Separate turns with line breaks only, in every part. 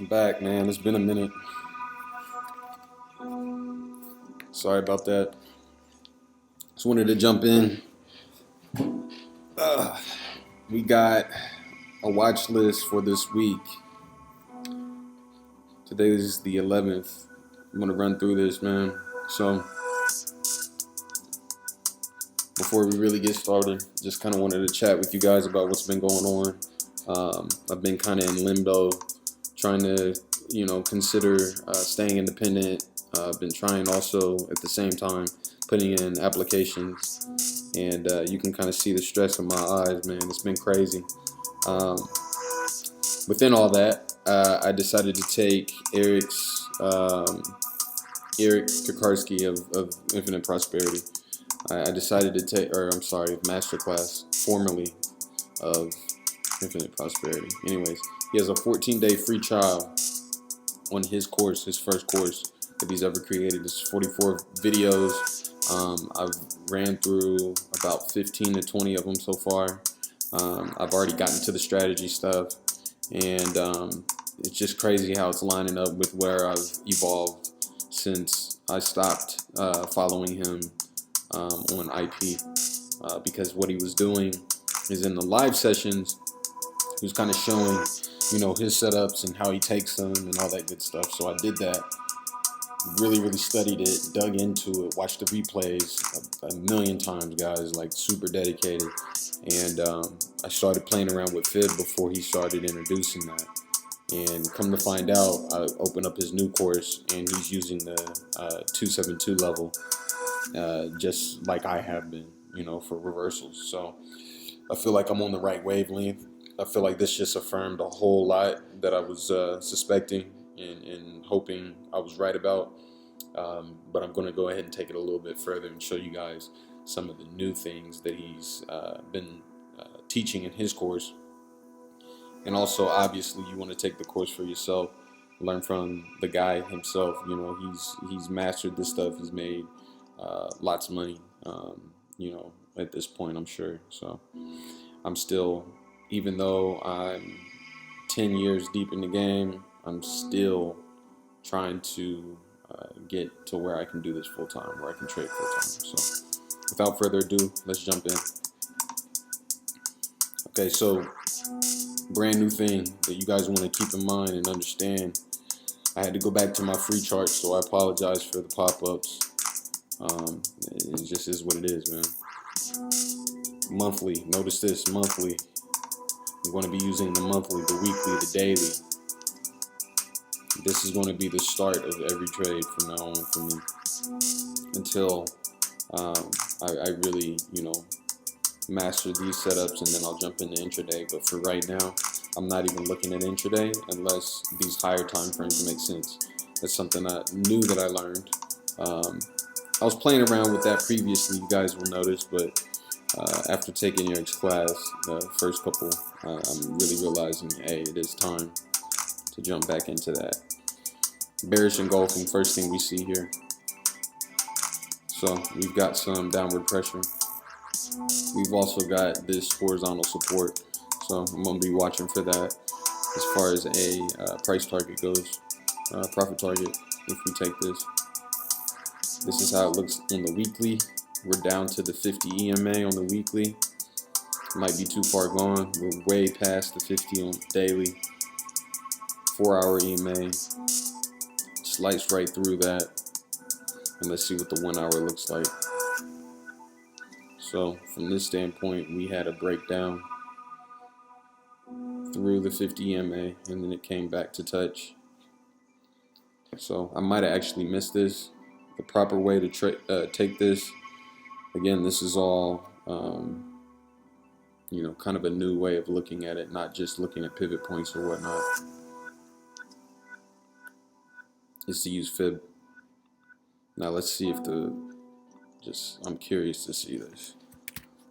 I'm back, man. It's been a minute. Sorry about that. Just wanted to jump in. We got a watch list for this week. Today is the 11th. I'm going to run through this, man. So, before we really get started, just kind of wanted to chat with you guys about what's been going on. I've been kind of in limbo, trying to, consider staying independent. I've been trying also at the same time putting in applications, and you can kind of see the stress in my eyes, man. It's been crazy. Within all that, I decided to take Irek Piekarski of Infinite Prosperity. I decided to take, Masterclass, formerly of Infinite Prosperity. Anyways, he has a 14-day free trial on his course, his first course that he's ever created. It's 44 videos. I've ran through about 15 to 20 of them so far. I've already gotten to the strategy stuff, and it's just crazy how it's lining up with where I've evolved since I stopped following him on IP, because what he was doing is in the live sessions, he was kind of showing, his setups and how he takes them and all that good stuff. So I did that, really studied it, dug into it, watched the replays a million times, guys, like super dedicated. And I started playing around with Fib before he started introducing that. And come to find out, I opened up his new course and he's using the 272 level, just like I have been, for reversals. So I feel like I'm on the right wavelength. I feel like this just affirmed a whole lot that I was suspecting and hoping I was right about. But I'm going to go ahead and take it a little bit further and show you guys some of the new things that he's been teaching in his course. And also, obviously, you want to take the course for yourself, learn from the guy himself. He's mastered this stuff. He's made lots of money, at this point, I'm sure. So I'm still, even though I'm 10 years deep in the game, I'm still trying to get to where I can do this full time, where I can trade full time. So without further ado, let's jump in. Okay, so brand new thing that you guys want to keep in mind and understand. I had to go back to my free chart, so I apologize for the pop-ups. It just is what it is, man. Monthly, notice this, monthly. I'm going to be using the monthly, the weekly, the daily. This is going to be the start of every trade from now on for me, until I really, master these setups, and then I'll jump into intraday. But for right now, I'm not even looking at intraday unless these higher time frames make sense. That's something new that I learned. I was playing around with that previously, you guys will notice, but after taking Erek's class, the first couple, I'm really realizing, hey, it is time to jump back into that. Bearish engulfing, first thing we see here. So we've got some downward pressure. We've also got this horizontal support, so I'm going to be watching for that as far as a price target goes, profit target. If we take this, this is how it looks on the weekly. We're down to the 50 EMA on the weekly. Might be too far gone. We're way past the 50 on daily. 4-hour EMA. Slice right through that. And let's see what the 1 hour looks like. So from this standpoint, we had a breakdown through the 50 EMA, and then it came back to touch. So I might have actually missed this. The proper way to take this, again, this is all kind of a new way of looking at it, not just looking at pivot points or whatnot. Is to use Fib. Now let's see if I'm curious to see this.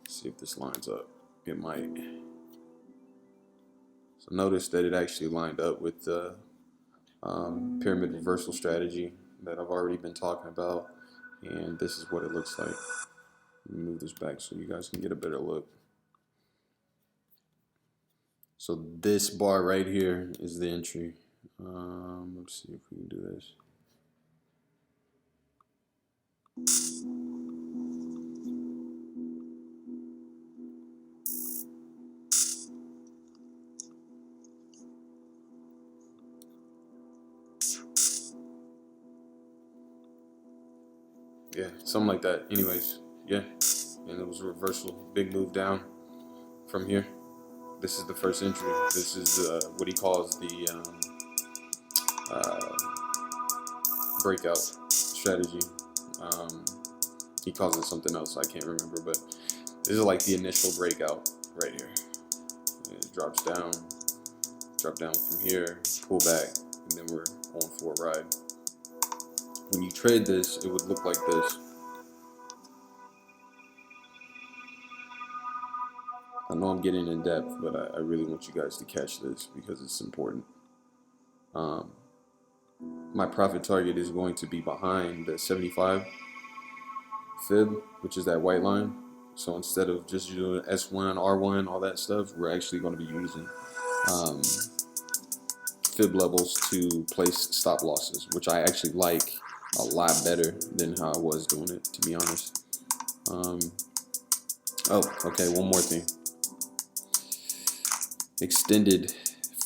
See if this lines up. It might. So notice that it actually lined up with the pyramid reversal strategy that I've already been talking about, and this is what it looks like. Let me move this back so you guys can get a better look. So this bar right here is the entry. Let's see if we can do this. Yeah, something like that. Anyways, yeah, and it was a reversal, big move down from here. This is the first entry. This is what he calls the uh, breakout strategy. He calls it something else. I can't remember, but this is like the initial breakout right here. It drops down, drop down from here, pull back, and then we're on for a ride. When you trade this, it would look like this. I know I'm getting in depth, but I really want you guys to catch this because it's important. My profit target is going to be behind the 75 fib, which is that white line. So instead of just doing S1, R1, all that stuff, we're actually going to be using fib levels to place stop losses, which I actually like a lot better than how I was doing it, to be honest. Oh, okay, one more thing. Extended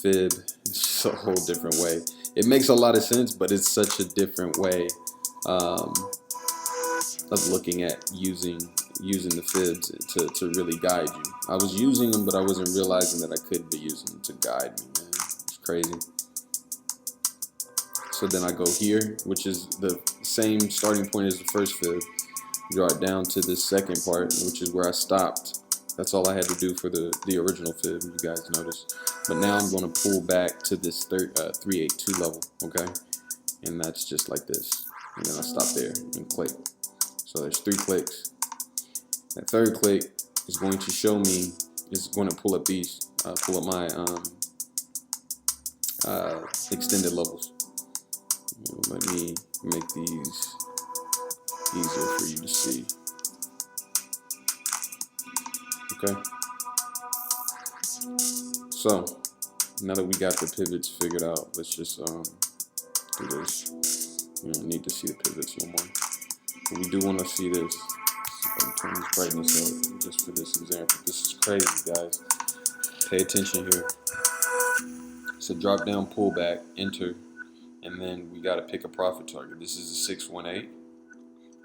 fib is just a whole different way. It makes a lot of sense, but it's such a different way of looking at using the fibs to really guide you. I was using them, but I wasn't realizing that I could be using them to guide me, man. It's crazy. So then I go here, which is the same starting point as the first fib. Draw it down to the second part, which is where I stopped. That's all I had to do for the original fib, you guys noticed. But now I'm going to pull back to this 382 level, okay? And that's just like this. And then I stop there and click. So there's 3 clicks. That third click is going to show me, is going to pull up these, pull up my extended levels. Let me make these easier for you to see. Okay. So now that we got the pivots figured out, let's just do this. We don't need to see the pivots no more. But we do want to see this. See if I can turn this brightness up just for this example. This is crazy, guys. Pay attention here. So drop down, pull back, enter, and then we got to pick a profit target. This is a 618,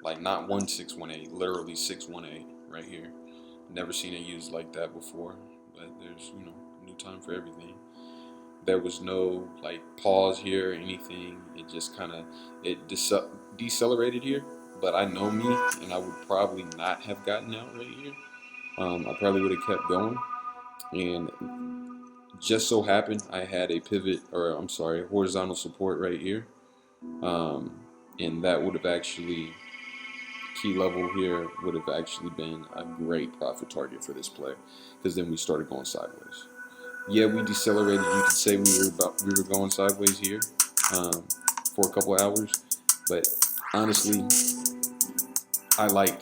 like not 1618, literally 618 right here. Never seen it used like that before, but there's, you know, new time for everything. There was no like pause here or anything. It just kind of, it decelerated here, but I know me, and I would probably not have gotten out right here. I probably would have kept going, and just so happened I had a pivot, or I'm sorry, horizontal support right here, and that would have actually, key level here would have actually been a great profit target for this play, because then we started going sideways. Yeah, we decelerated. You could say we were going sideways here for a couple hours, but honestly, I like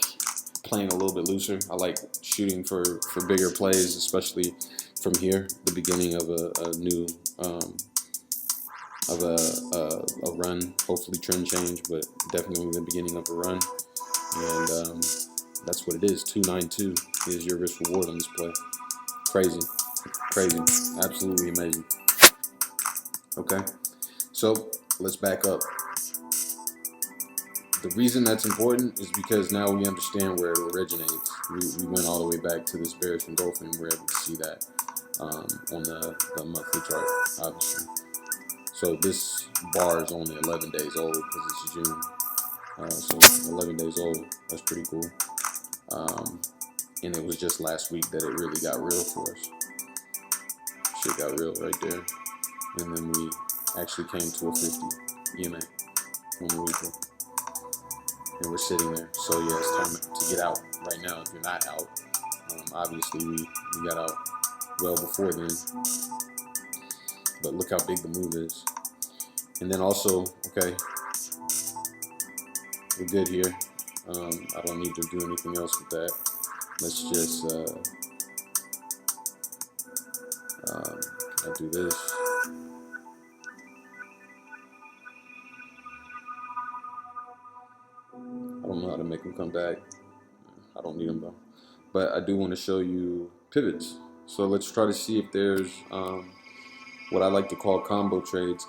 playing a little bit looser. I like shooting for bigger plays, especially from here, the beginning of a new of a run, hopefully trend change, but definitely the beginning of a run. And that's what it is. 292 is your risk reward on this play. Crazy, crazy, absolutely amazing. Okay, so let's back up. The reason that's important is because now we understand where it originates. We went all the way back to this bearish engulfing, and we're able to see that on the monthly chart, obviously. So this bar is only 11 days old because it's June. So 11 days old, that's pretty cool. And it was just last week that it really got real for us. Shit got real right there. And then we actually came to a 50 EMA on the weekly. And we're sitting there. So yeah, it's time to get out right now if you're not out. Obviously we got out well before then. But look how big the move is. And then also, okay, we're good here. I don't need to do anything else with that. Let's just I'll do this. don't know how to make them come back. I don't need them though. But I do want to show you pivots. So let's try to see if there's what I like to call combo trades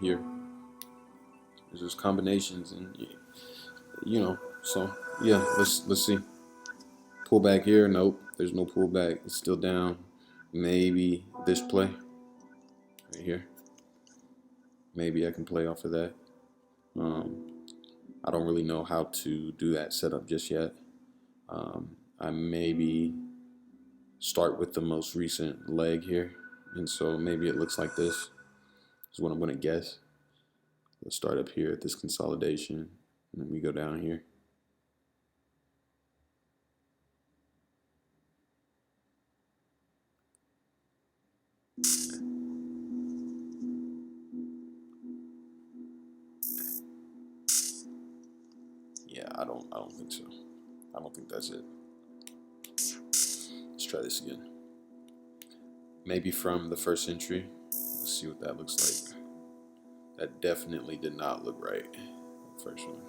here. There's just combinations, and so yeah, let's see. Pull back here, nope, there's no pullback. It's still down. Maybe this play right here. Maybe I can play off of that. I don't really know how to do that setup just yet. I maybe start with the most recent leg here, and so maybe it looks like this is what I'm going to guess. Let's start up here at this consolidation, and then we go down here. Yeah, I don't think so. I don't think that's it. Let's try this again. Maybe from the first entry. Let's see what that looks like. That definitely did not look right. First one.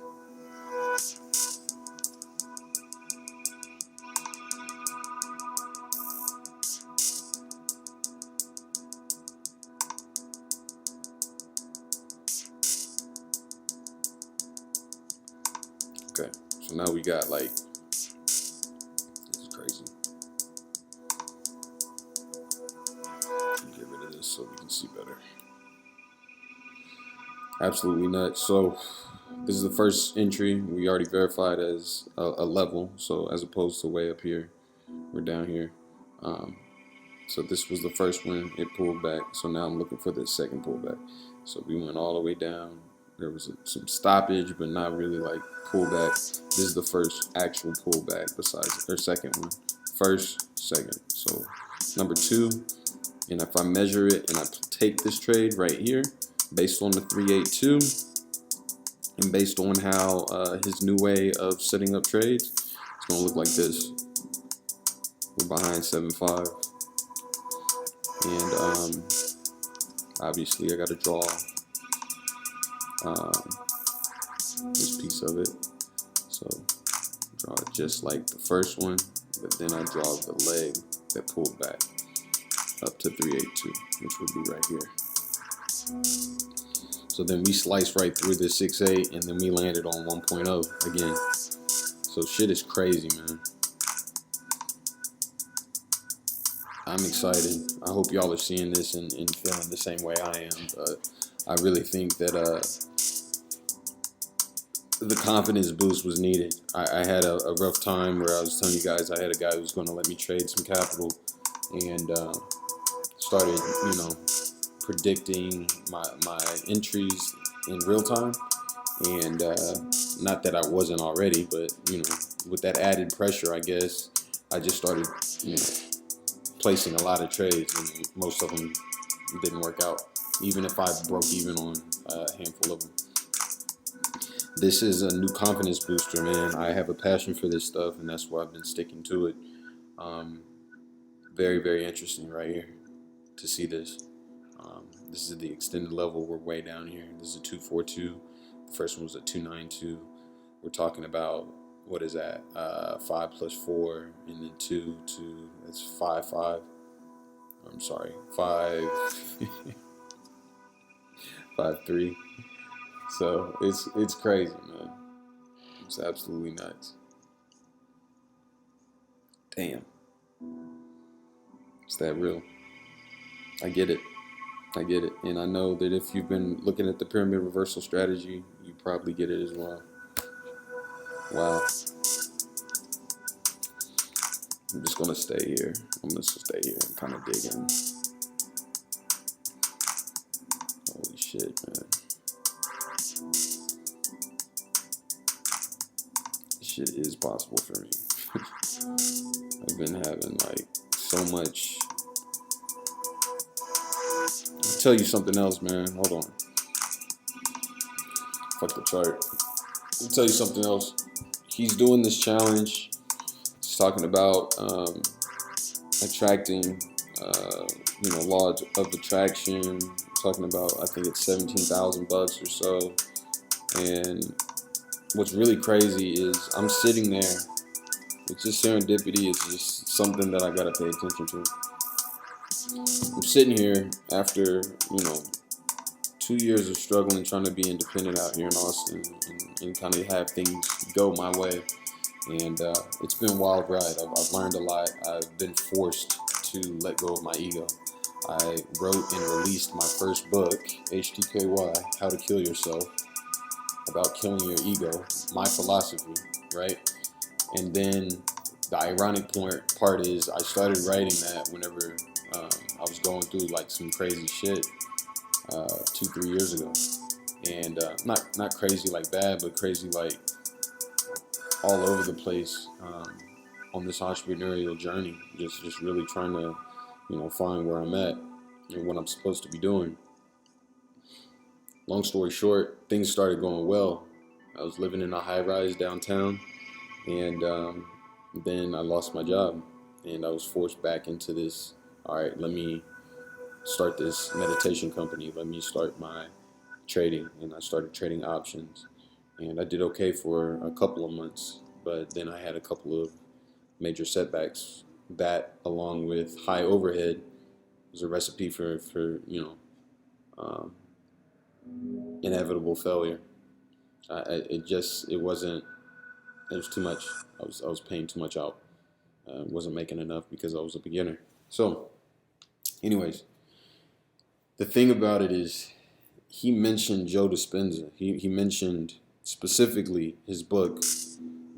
Okay, so now we got like, this is crazy. Get rid of this so we can see better. Absolutely nuts. So this is the first entry. We already verified as a level. So as opposed to way up here, we're down here. So this was the first one. It pulled back. So now I'm looking for the second pullback. So we went all the way down. There was some stoppage, but not really like pullback. This is the first actual pullback besides their second one. First, second. So number two. And if I measure it and I take this trade right here, based on the 382 and based on how his new way of setting up trades, it's gonna look like this. We're behind 7.5, and obviously I got to draw this piece of it. So draw it just like the first one, but then I draw the leg that pulled back up to 382, which would be right here. So then we sliced right through this 6.8, and then we landed on 1.0 again. So shit is crazy, man. I'm excited. I hope y'all are seeing this and feeling the same way I am. But I really think that the confidence boost was needed. I had a rough time where I was telling you guys I had a guy who was going to let me trade some capital, and started, predicting my entries in real time. And not that I wasn't already, but with that added pressure, I guess I just started placing a lot of trades, and most of them didn't work out, even if I broke even on a handful of them. This is a new confidence booster, man. I have a passion for this stuff, and that's why I've been sticking to it. Very, very interesting right here to see this. This is the extended level. We're way down here. This is a 242. The first one was a 292. We're talking about, what is that? 5 plus 4, and then 2. That's 5, 5. I'm sorry, 5, 5, 3. So it's crazy, man. It's absolutely nuts. Damn. It's that real. I get it. And I know that if you've been looking at the pyramid reversal strategy, you probably get it as well. Wow. I'm just gonna stay here. And kind of dig in. Holy shit, man. This shit is possible for me. I've been having like so much. I'll tell you something else, man. Hold on. Fuck the chart. I'll tell you something else. He's doing this challenge. He's talking about attracting, law of attraction. Talking about, I think it's $17,000 or so, and what's really crazy is I'm sitting there. It's just serendipity. It's just something that I gotta pay attention to. I'm sitting here after 2 years of struggling, trying to be independent out here in Austin, and kind of have things go my way. And it's been a wild ride. I've learned a lot. I've been forced to let go of my ego. I wrote and released my first book, HTKY, How to Kill Yourself, about killing your ego, my philosophy, right? And then the ironic part is I started writing that whenever I was going through like some crazy shit 2-3 years ago. And not crazy like bad, but crazy like all over the place on this entrepreneurial journey. Just really trying to find where I'm at and what I'm supposed to be doing. Long story short, things started going well. I was living in a high-rise downtown, and then I lost my job, and I was forced back into this. All right, let me start this meditation company. Let me start my trading, and I started trading options, and I did okay for a couple of months, but then I had a couple of major setbacks. That, along with high overhead, was a recipe for um, inevitable failure. It wasn't. It was too much. I was paying too much out. Wasn't making enough because I was a beginner. So, anyways, the thing about it is, he mentioned Joe Dispenza. He mentioned specifically his book,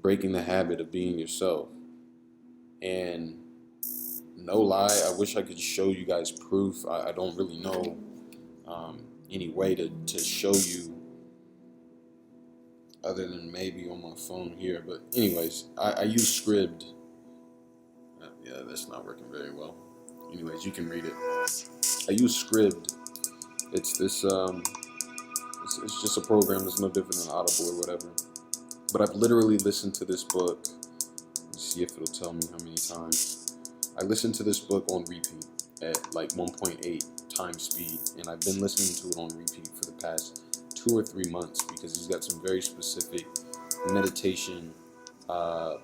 Breaking the Habit of Being Yourself. And no lie, I wish I could show you guys proof. I don't really know any way to show you other than maybe on my phone here. But anyways, I use Scribd. Yeah, that's not working very well. Anyways, you can read it. I use Scribd. It's this it's just a program that's no different than Audible or whatever. But I've literally listened to this book. Let's see if it'll tell me how many times. I listened to this book on repeat at like 1.8 times speed, and I've been listening to it on repeat for the past 2 or 3 months because he's got some very specific meditation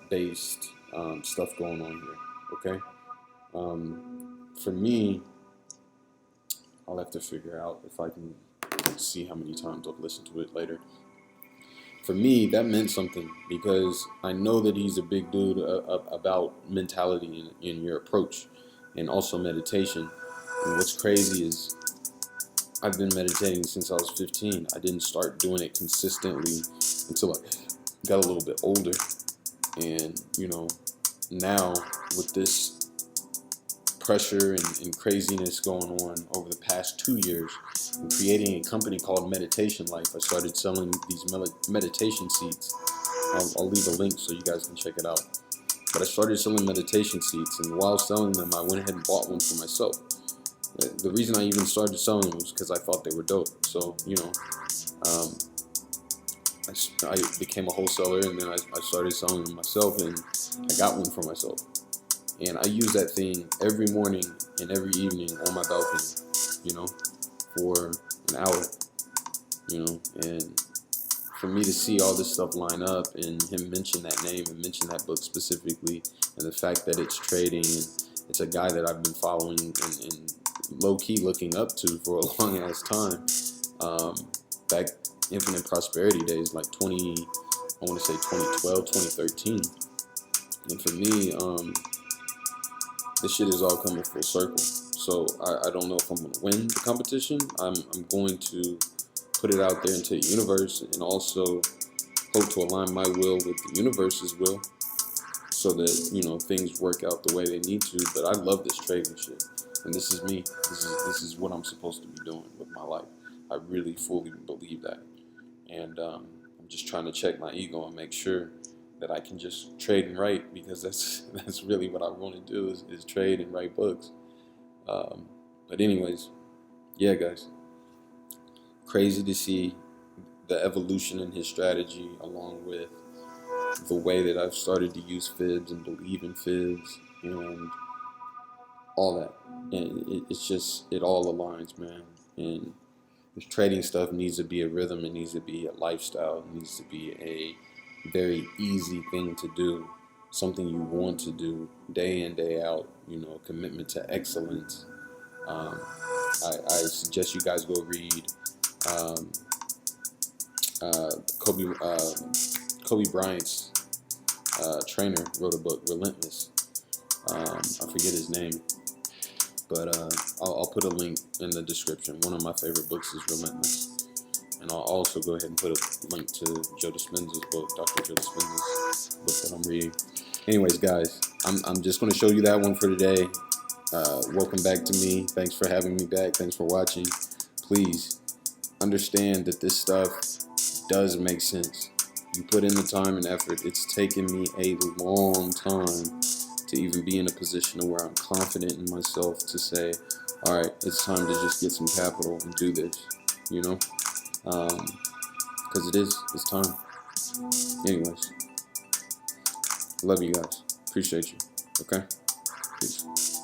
based stuff going on here. Okay, for me, I'll have to figure out if I can see how many times I've listened to it later. For me, that meant something because I know that he's a big dude about mentality in your approach and also meditation. And what's crazy is I've been meditating since I was 15. I didn't start doing it consistently until I got a little bit older. And, now with this pressure and craziness going on over the past 2 years and creating a company called Meditation Life, I started selling these meditation seats. I'll leave a link so you guys can check it out. But I started selling meditation seats, and while selling them, I went ahead and bought one for myself. The reason I even started selling them was because I thought they were dope. So, I became a wholesaler, and then I started selling them myself, and I got one for myself. And I use that thing every morning and every evening on my balcony, for an hour, and for me to see all this stuff line up and him mention that name and mention that book specifically, and the fact that it's trading, and it's a guy that I've been following and low-key looking up to for a long ass time, back Infinite Prosperity days, like 2012, 2013. And for me, this shit is all coming full circle. So I don't know if I'm going to win the competition. I'm going to put it out there into the universe, and also hope to align my will with the universe's will, so that things work out the way they need to. But I love this trading shit, and this is me. This is what I'm supposed to be doing with my life. I really fully believe that, and I'm just trying to check my ego and make sure that I can just trade and write, because that's really what I want to do is trade and write books. But anyways, yeah, guys, crazy to see the evolution in his strategy, along with the way that I've started to use fibs and believe in fibs and all that. And it's just, it all aligns, man. And this trading stuff needs to be a rhythm. It needs to be a lifestyle. It needs to be a very easy thing to do, something you want to do day in, day out, commitment to excellence. Um, I suggest you guys go read um, uh, Kobe, uh, Kobe Bryant's trainer wrote a book, Relentless. I forget his name, but I'll put a link in the description. One of my favorite books is Relentless. And I'll also go ahead and put a link to Joe Dispenza's book, Dr. Joe Dispenza's book that I'm reading. Anyways, guys, I'm just going to show you that one for today. Welcome back to me. Thanks for having me back. Thanks for watching. Please understand that this stuff does make sense. You put in the time and effort. It's taken me a long time to even be in a position where I'm confident in myself to say, all right, it's time to just get some capital and do this, because it's time. Anyways, love you guys. Appreciate you. Okay? Peace.